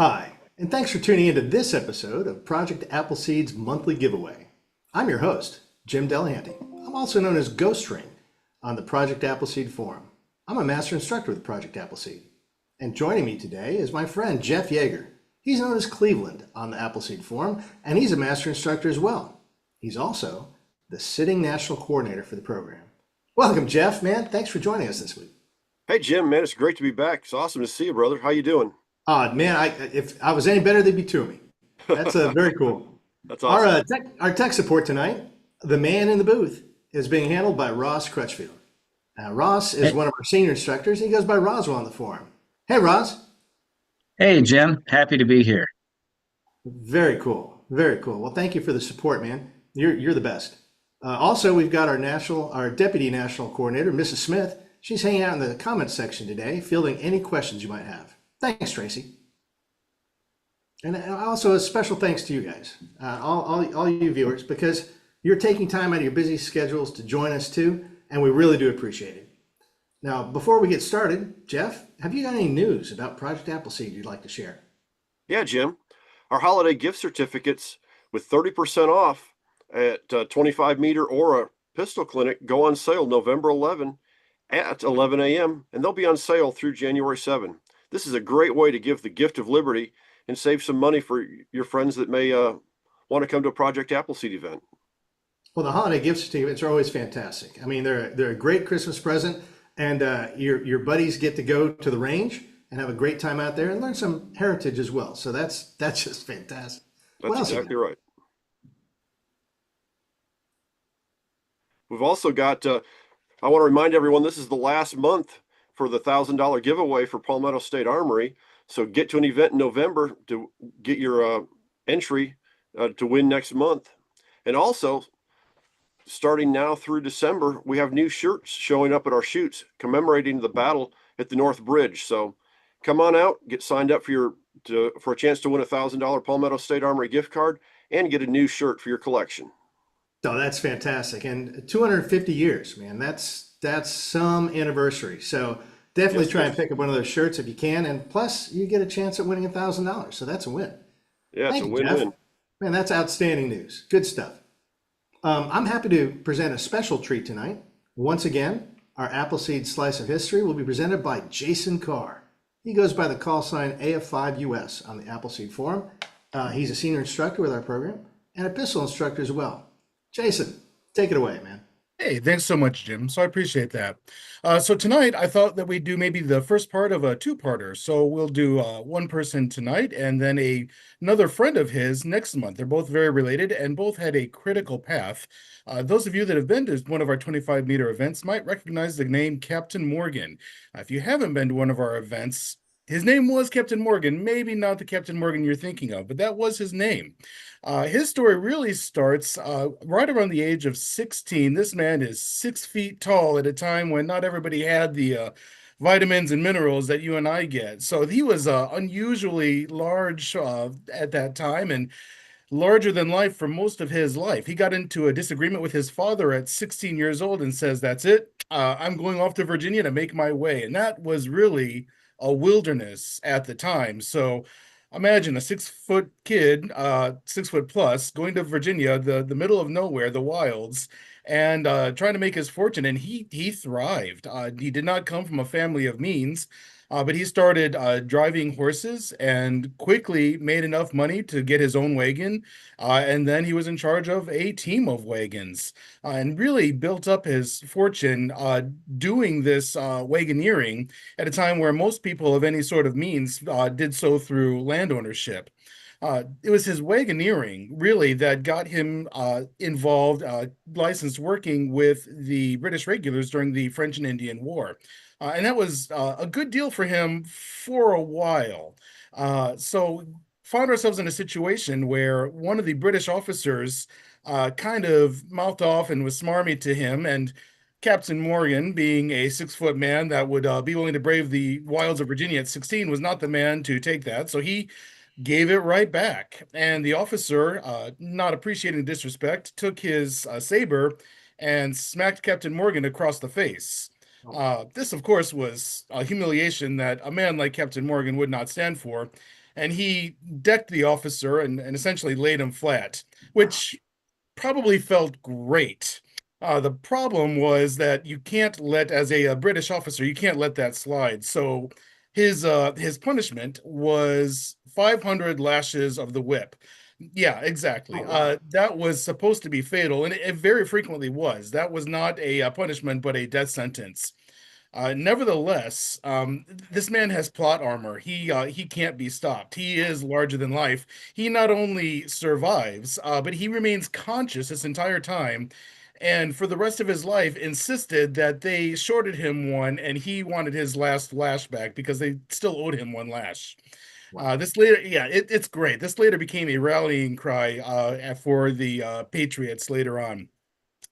Hi, and thanks for tuning into this episode of Project Appleseed's monthly giveaway. I'm your host, Jim Delahanty. I'm also known as Ghost Ring on the Project Appleseed forum. I'm a master instructor with Project Appleseed. And joining me today is my friend Jeff Yeager. He's known as Cleveland on the Appleseed forum, and he's a master instructor as well. He's also the sitting national coordinator for the program. Welcome, Jeff, man. Thanks for joining us this week. Hey Jim, man, it's great to be back. It's awesome to see you, brother. How you doing? Man, if I was any better, they'd be two of me. That's very cool. That's Our awesome. our tech support tonight, the man in the booth, is being handled by Ross Crutchfield. Ross is Hey, one of our senior instructors. He goes by Roswell on the forum. Hey, Ross. hey, Jim, happy to be here. Very cool. Very cool. Well, thank you for the support, man. You're the best. Also, we've got our deputy national coordinator, Mrs. Smith. She's hanging out in the comments section today, fielding any questions you might have. Thanks, Tracy. And also a special thanks to you guys, all you viewers, because you're taking time out of your busy schedules to join us too, and we really do appreciate it. Now, before we get started, Jeff, have you got any news about Project Appleseed you'd like to share? Yeah, Jim. Our holiday gift certificates with 30% off at 25 meter Aura Pistol Clinic go on sale November 11 at 11 a.m. and they'll be on sale through January 7. This is a great way to give the gift of liberty and save some money for your friends that may want to come to a Project Appleseed event. Well, the holiday gift certificates are always fantastic. I mean, they're a great Christmas present, and your buddies get to go to the range and have a great time out there and learn some heritage as well. So that's just fantastic. What That's else you got? exactly right. We've also got, I want to remind everyone, this is the last month for the $1,000 giveaway for Palmetto State Armory. So get to an event in November to get your entry to win next month. And also, starting now through December, we have new shirts showing up at our shoots commemorating the battle at the North Bridge. So come on out, get signed up for a chance to win a $1,000 Palmetto State Armory gift card and get a new shirt for your collection. Oh, that's fantastic. And 250 years, man, that's some anniversary. So definitely Yes, try and yes. pick up one of those shirts if you can. And plus, you get a chance at winning $1,000. So that's a win. Yeah, it's Thank a you, Jeff. win-win. Man, that's outstanding news. Good stuff. I'm happy to present a special treat tonight. Once again, our Appleseed Slice of History will be presented by Jason Carr. He goes by the call sign AF5US on the Appleseed Forum. He's a senior instructor with our program and a pistol instructor as well. Jason, take it away, man. Hey, thanks so much, Jim. So I appreciate that. So tonight I thought that we'd do maybe the first part of a two-parter. So we'll do one person tonight and then another friend of his next month. They're both very related and both had a critical path. Those of you that have been to one of our 25-meter events might recognize the name Captain Morgan. If you haven't been to one of our events, his name was Captain Morgan, maybe not the Captain Morgan you're thinking of, but that was his name. His story really starts right around the age of 16. This man is 6 feet tall at a time when not everybody had the vitamins and minerals that you and I get. So he was unusually large at that time and larger than life for most of his life. He got into a disagreement with his father at 16 years old and says, "That's it. I'm going off to Virginia to make my way." And that was really a wilderness at the time. So imagine a 6 foot kid, 6 foot plus, going to Virginia, the middle of nowhere, the wilds, and trying to make his fortune. And he thrived. He did not come from a family of means, but he started driving horses and quickly made enough money to get his own wagon. And then he was in charge of a team of wagons and really built up his fortune doing this wagoneering at a time where most people of any sort of means did so through land ownership. It was his wagoneering really that got him involved, licensed working with the British regulars during the French and Indian War. And that was a good deal for him for a while. So found ourselves in a situation where one of the British officers kind of mouthed off and was smarmy to him, and Captain Morgan, being a 6 foot man that would be willing to brave the wilds of Virginia at 16, was not the man to take that. So he gave it right back. And the officer, not appreciating the disrespect, took his saber and smacked Captain Morgan across the face. This, of course, was a humiliation that a man like Captain Morgan would not stand for. and he decked the officer and essentially laid him flat, which probably felt great. The problem was that you can't let, as a British officer, you can't let that slide. So his punishment was 500 lashes of the whip. Yeah, exactly. Oh, wow. That was supposed to be fatal, and it very frequently was. That was not a punishment, but a death sentence. Nevertheless, this man has plot armor. He can't be stopped. He is larger than life. He not only survives, but he remains conscious this entire time, and for the rest of his life insisted that they shorted him one, and he wanted his last lash back because they still owed him one lash. Wow. This later, yeah, it's great. This later became a rallying cry for the Patriots later on.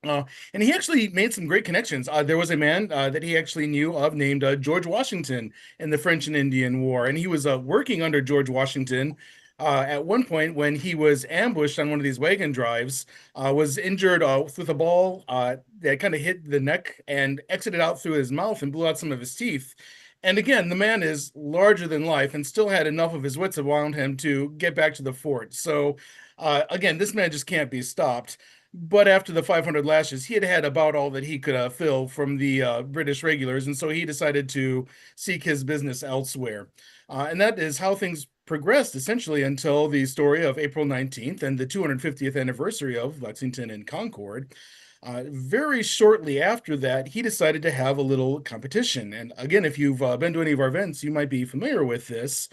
Uh, and he actually made some great connections. There was a man that he actually knew of named George Washington in the French and Indian War, and he was working under George Washington at one point when he was ambushed on one of these wagon drives, was injured with a ball that kind of hit the neck and exited out through his mouth and blew out some of his teeth. And again, the man is larger than life and still had enough of his wits around him to get back to the fort. So, again, this man just can't be stopped. But after the 500 lashes, he had had about all that he could fill from the British regulars, and so he decided to seek his business elsewhere. And that is how things progressed essentially until the story of April 19th and the 250th anniversary of Lexington and Concord. Very shortly after that, he decided to have a little competition. And again, if you've been to any of our events, you might be familiar with this.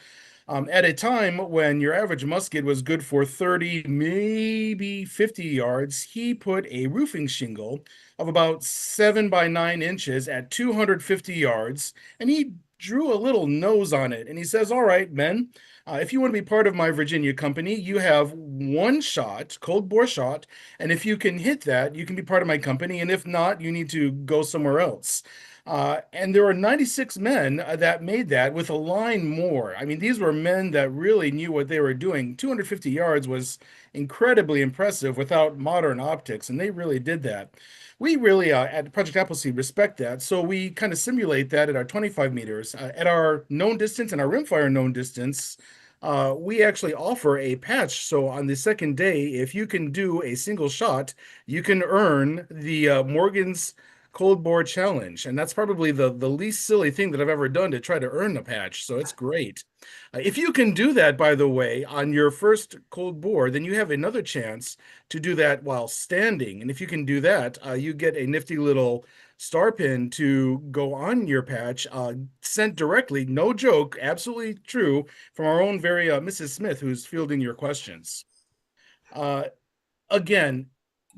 At a time when your average musket was good for 30, maybe 50 yards, he put a roofing shingle of about 7 by 9 inches at 250 yards, and he drew a little nose on it. And he says, "All right, men, if you want to be part of my Virginia company, you have one shot, cold bore shot, and if you can hit that, you can be part of my company. And if not, you need to go somewhere else." And there were 96 men that made that with a line more. I mean, these were men that really knew what they were doing. 250 yards was incredibly impressive without modern optics, and they really did that. We really, at Project Appleseed, respect that. So we kind of simulate that at our 25 meters. At our known distance and our rimfire known distance, we actually offer a patch. So on the second day, if you can do a single shot, you can earn the Morgan's Cold Bore Challenge. And that's probably the least silly thing that I've ever done to try to earn a patch. So it's great. If you can do that, by the way, on your first cold bore, then you have another chance to do that while standing. And if you can do that, you get a nifty little star pin to go on your patch, sent directly, no joke, absolutely true, from our own very Mrs. Smith, who's fielding your questions. Uh, Again,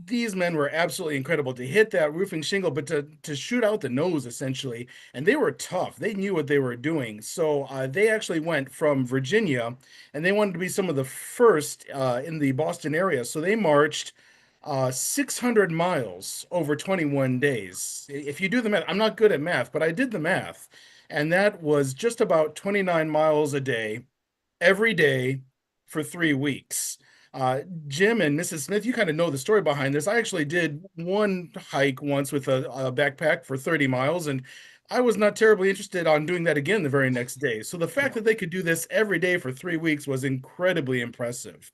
these men were absolutely incredible to hit that roofing shingle, but to shoot out the nose essentially. And they were tough. They knew what they were doing. So they actually went from Virginia, and they wanted to be some of the first in the Boston area. So they marched 600 miles over 21 days. If you do the math, I'm not good at math, but I did the math, and that was just about 29 miles a day every day for 3 weeks. Jim and Mrs. Smith, you kind of know the story behind this. I actually did one hike once with a backpack for 30 miles, and I was not terribly interested on doing that again the very next day. So the fact that they could do this every day for 3 weeks was incredibly impressive.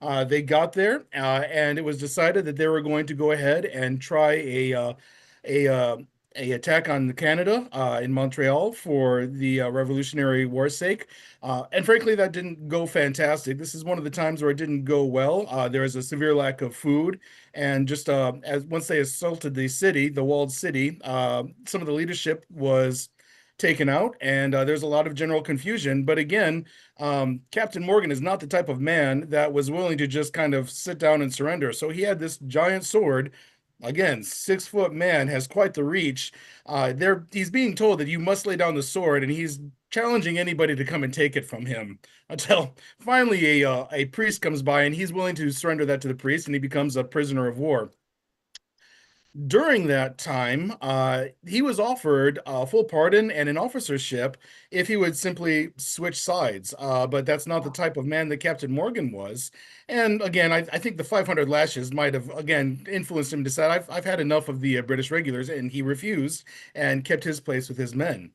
They got there, and it was decided that they were going to go ahead and try a uh, a attack on Canada in Montreal for the Revolutionary War's sake. And frankly, that didn't go fantastic. This is one of the times where it didn't go well. There was a severe lack of food, and just as once they assaulted the city, the walled city, some of the leadership was taken out, and there's a lot of general confusion. But again, Captain Morgan is not the type of man that was willing to just kind of sit down and surrender. So he had this giant sword. Again, 6 foot man has quite the reach. He's being told that you must lay down the sword, and he's challenging anybody to come and take it from him until finally a priest comes by, and he's willing to surrender that to the priest, and he becomes a prisoner of war. During that time, he was offered a full pardon and an officership if he would simply switch sides. But that's not the type of man that Captain Morgan was. And again, I think the 500 lashes might have, again, influenced him to decide, I've had enough of the British regulars, and he refused and kept his place with his men.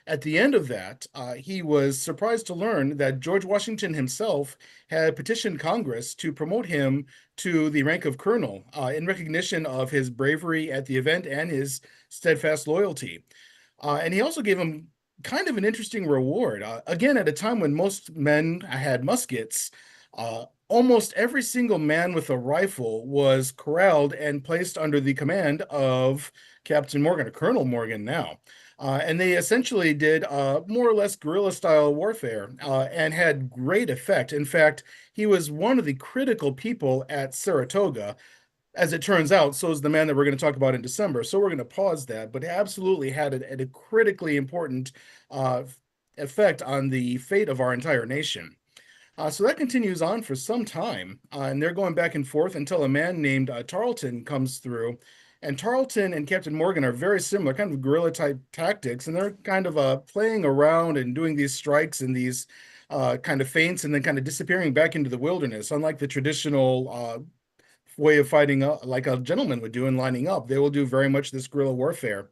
At the end of that, he was surprised to learn that George Washington himself had petitioned Congress to promote him to the rank of colonel in recognition of his bravery at the event and his steadfast loyalty. And he also gave him kind of an interesting reward. Again, at a time when most men had muskets, almost every single man with a rifle was corralled and placed under the command of Captain Morgan, or Colonel Morgan now. And they essentially did more or less guerrilla style warfare and had great effect. In fact, he was one of the critical people at Saratoga. As it turns out, so is the man that we're going to talk about in December. So we're going to pause that, but absolutely had a critically important uh, effect on the fate of our entire nation. So that continues on for some time, and they're going back and forth until a man named Tarleton comes through. And Tarleton and Captain Morgan are very similar, kind of guerrilla type tactics, and they're kind of playing around and doing these strikes and these kind of feints and then kind of disappearing back into the wilderness, unlike the traditional way of fighting like a gentleman would do in lining up. They will do very much this guerrilla warfare.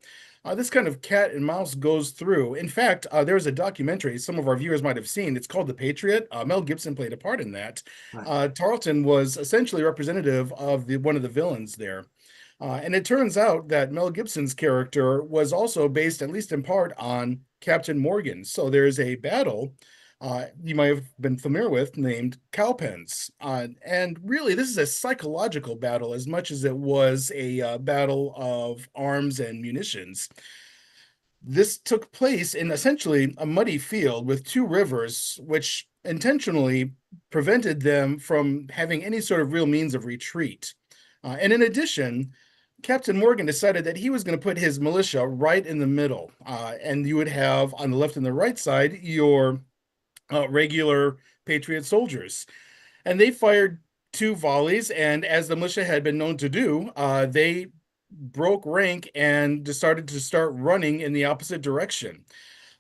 This kind of cat and mouse goes through. In fact, there's a documentary some of our viewers might have seen. It's called The Patriot. Mel Gibson played a part in that. Right. Tarleton was essentially representative of one of the villains there. And it turns out that Mel Gibson's character was also based, at least in part, on Captain Morgan. So there's a battle you might have been familiar with named Cowpens. And really, this is a psychological battle as much as it was a battle of arms and munitions. This took place in essentially a muddy field with two rivers, which intentionally prevented them from having any sort of real means of retreat. And in addition, Captain Morgan decided that he was going to put his militia right in the middle. And you would have on the left and the right side your regular Patriot soldiers. And they fired two volleys. And as the militia had been known to do, they broke rank and decided to start running in the opposite direction.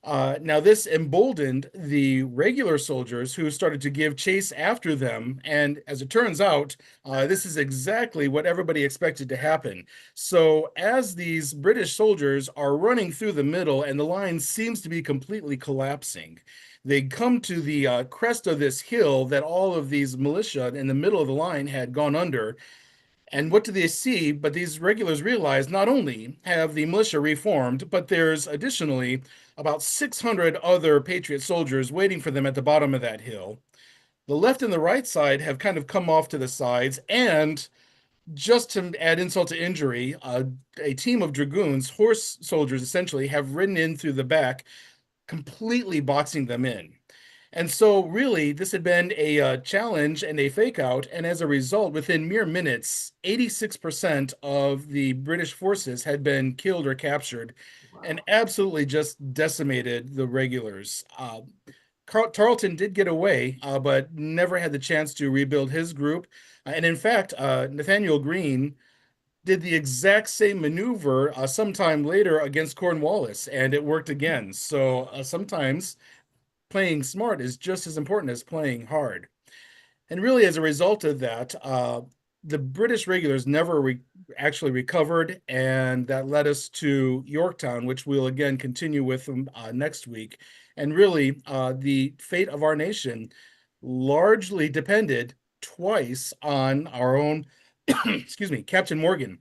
Now, this emboldened the regular soldiers who started to give chase after them. And as it turns out, this is exactly what everybody expected to happen. So, as these British soldiers are running through the middle and the line seems to be completely collapsing, they come to the crest of this hill that all of these militia in the middle of the line had gone under. And what do they see? But these regulars realize not only have the militia reformed, but there's additionally about 600 other Patriot soldiers waiting for them at the bottom of that hill. The left and the right side have kind of come off to the sides. And just to add insult to injury, a team of dragoons, horse soldiers essentially, have ridden in through the back, completely boxing them in. And so, really, this had been a challenge and a fake out. And as a result, within mere minutes, 86% of the British forces had been killed or captured and absolutely just decimated the regulars. Tarleton did get away, but never had the chance to rebuild his group. And in fact, Nathaniel Greene did the exact same maneuver sometime later against Cornwallis, and it worked again. So sometimes playing smart is just as important as playing hard. And really, as a result of that, the British regulars never actually recovered, and that led us to Yorktown, which we'll again continue with next week. And really, the fate of our nation largely depended twice on our own, excuse me, Captain Morgan.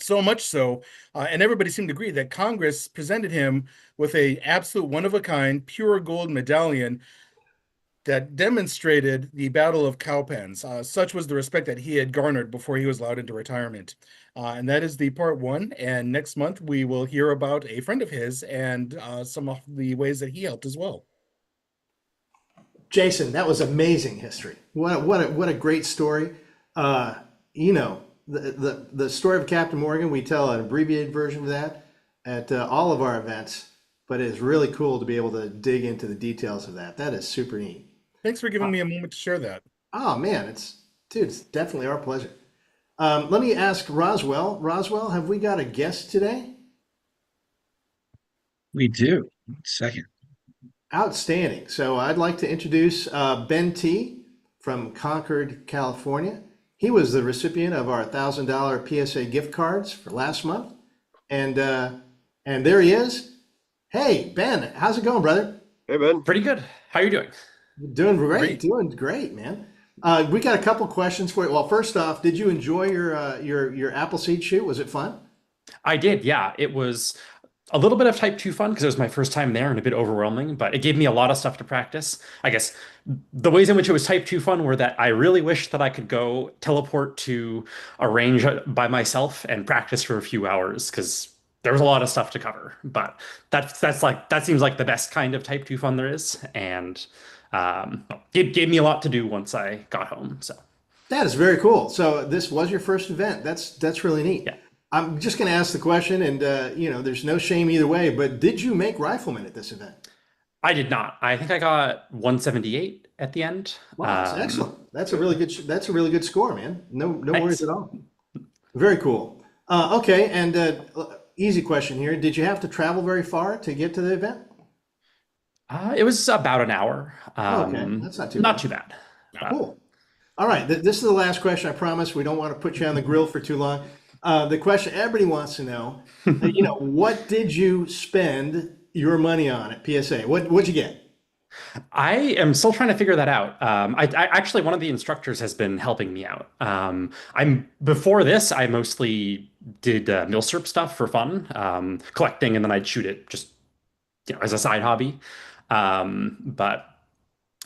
So much so, and everybody seemed to agree that Congress presented him with a absolute one-of-a-kind pure gold medallion that demonstrated the Battle of Cowpens. Such was the respect that he had garnered before he was allowed into retirement. And that is the part one. And next month, we will hear about a friend of his and some of the ways that he helped as well. Jason, that was amazing history. What a great story. You know, the story of Captain Morgan, we tell an abbreviated version of that at all of our events, but it's really cool to be able to dig into the details of that. That is super neat. Thanks for giving me a moment to share that. Oh man, it's definitely our pleasure. Let me ask Roswell. Roswell, have we got a guest today? We do. Second. Outstanding. So I'd like to introduce Ben T from Concord, California. He was the recipient of our $1,000 PSA gift cards for last month, and there he is. Hey, Ben, how's it going, brother? Hey, Ben. Pretty good. How are you doing? Great, doing great, man. We got a couple questions for you. Well, first off, did you enjoy your Appleseed shoot? Was it fun? I did, yeah. It was a little bit of type 2 fun because it was my first time there and a bit overwhelming, but it gave me a lot of stuff to practice. I guess the ways in which it was type 2 fun were that I really wish that I could go teleport to a range by myself and practice for a few hours because there was a lot of stuff to cover. But that seems like the best kind of type 2 fun there is, and it gave me a lot to do once I got home. So That is very cool. So this was your first event. That's really neat. yeah. I'm just going to ask the question, and there's no shame either way. But did you make rifleman at this event? I did not. I think I got 178 at the end. Wow, that's excellent. That's a really good. That's a really good score, man. No worries Thanks. at all. Very cool. Okay, and easy question here. Did you have to travel very far to get to the event? It was about an hour. Oh, okay, that's not too Not bad. too bad. Cool. All right, this is the last question. I promise we don't want to put you on the grill for too long. The question everybody wants to know, what did you spend your money on at PSA? What'd you get? I am still trying to figure that out. I actually one of the instructors has been helping me out. I'm before this, I mostly did milsurp stuff for fun, collecting, and then I'd shoot it just as a side hobby. But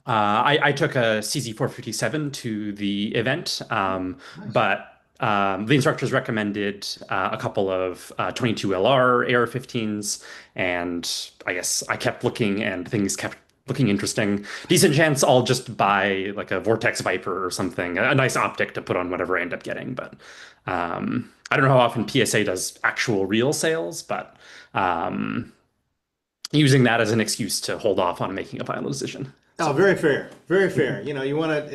I took a CZ457 to the event, Nice. but the instructors recommended a couple of 22 LR AR-15s, and I guess I kept looking, and things kept looking interesting. Decent chance I'll just buy like a Vortex Viper or something, a nice optic to put on whatever I end up getting. But I don't know how often PSA does actual real sales, but using that as an excuse to hold off on making a final decision. Oh, So very fair. Very fair. You want to,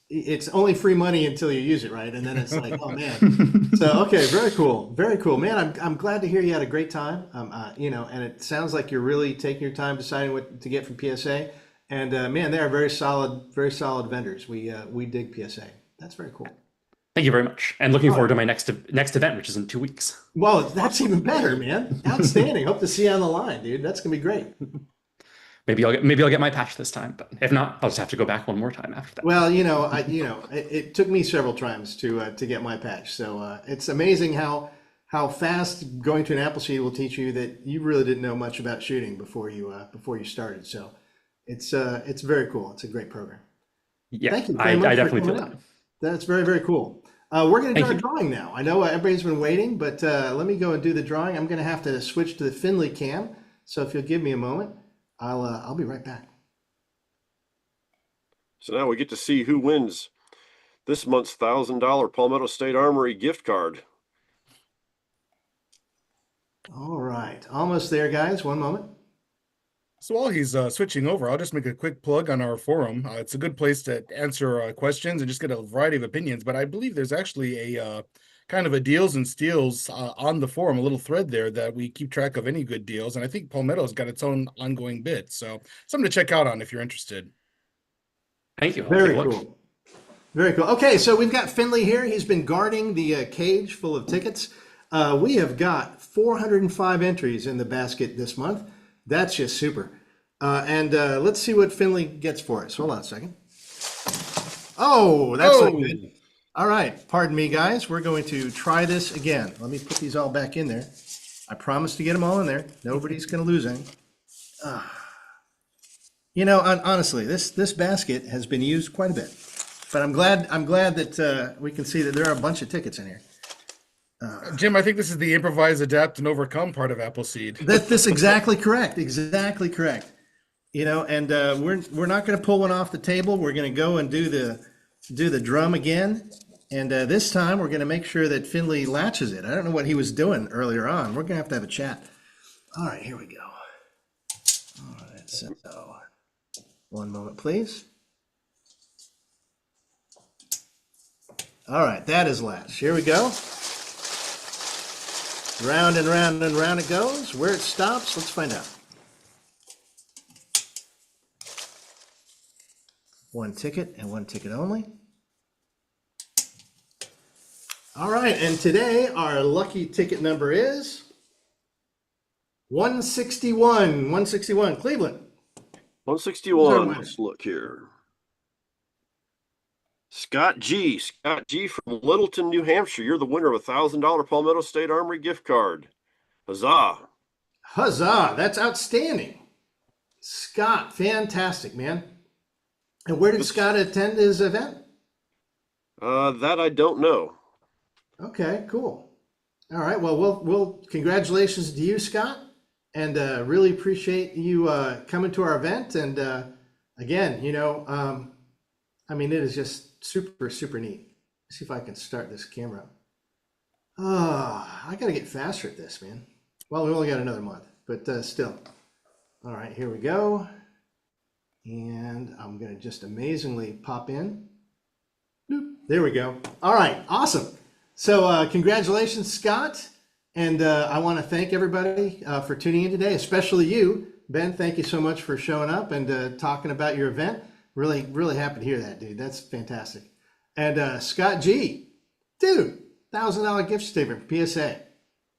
it's only free money until you use it, right? And then it's like, oh man. So, okay, very cool. Very cool. Man, I'm glad to hear you had a great time. And it sounds like you're really taking your time deciding what to get from PSA. And man, they are very solid vendors. We dig PSA. That's very cool. thank you very much, and looking All forward right. to my next event, which is in 2 weeks. Well, that's even better, man. Outstanding. Hope to see you on the line, dude. That's gonna be great. Maybe I'll get my patch this time, but if not, I'll just have to go back one more time after that. Well, it took me several times to get my patch. So it's amazing how fast going to an Appleseed will teach you that you really didn't know much about shooting before you started. So it's very cool. It's a great program. Yeah, Thank you I, very much I for definitely feel coming that. out. That's very, very cool. We're going to do Thank our you. drawing now. I know everybody's been waiting, but let me go and do the drawing. I'm going to have to switch to the Finley cam. So if you'll give me a moment, I'll be right back. So now we get to see who wins this month's $1,000 Palmetto State Armory gift card. All right, almost there, guys. One moment. So while he's switching over, I'll just make a quick plug on our forum. It's a good place to answer questions and just get a variety of opinions. But I believe there's actually a kind of a deals and steals on the forum, a little thread there that we keep track of any good deals. And I think Palmetto's got its own ongoing bid. So something to check out on if you're interested. Thank you. I'll take Very a look. cool. Very cool. Okay, so we've got Finley here. He's been guarding the cage full of tickets. We have got 405 entries in the basket this month. That's just super. And let's see what Finley gets for us. Hold on a second. Oh, that's not good. All right, pardon me, guys. We're going to try this again. Let me put these all back in there. I promise to get them all in there. Nobody's going to lose any. Honestly, this basket has been used quite a bit, but I'm glad that we can see that there are a bunch of tickets in here. Jim, I think this is the improvise, adapt, and overcome part of Appleseed. That's exactly correct. Exactly correct. And we're not going to pull one off the table. We're going to go and do the drum again, and this time we're going to make sure that Finley latches it. I don't know what he was doing earlier on. We're going to have a chat. All right, here we go. All right, so one moment, please. All right, that is latched. Here we go. Round and round and round it goes. Where it stops, let's find out. One ticket and one ticket only. All right, and today our lucky ticket number is 161, Cleveland. 161. winner? Let's look here. Scott G. Scott G. from Littleton, New Hampshire. You're the winner of a $1,000 Palmetto State Armory gift card. Huzzah. Huzzah, that's outstanding. Scott, fantastic, man. And where did Scott attend his event? That I don't know. Okay, cool. All right, well, we'll congratulations to you, Scott, and really appreciate you coming to our event. And again, I mean, it is just super, super neat. Let's see if I can start this camera. I got to get faster at this, man. Well, we only got another month, but still. All right, here we go. And I'm going to just amazingly pop in. Boop, there we go. All right, awesome. So congratulations, Scott. And I want to thank everybody for tuning in today, especially you, Ben. Thank you so much for showing up and talking about your event. Really, really happy to hear that, dude. That's fantastic. And Scott G, dude, $1,000 gift certificate from PSA.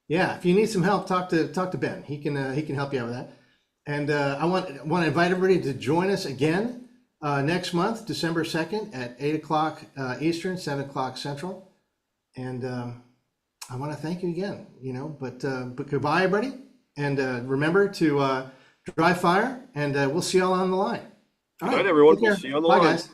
Yeah, if you need some help, talk to Ben. He can help you out with that. And I want to invite everybody to join us again next month, December 2nd at 8 o'clock Eastern, 7 o'clock Central. And I want to thank you again. But goodbye, everybody. And remember to dry fire. And we'll see you all on the line. All Good right, night, everyone. take care. We'll see you on the Bye, line. guys.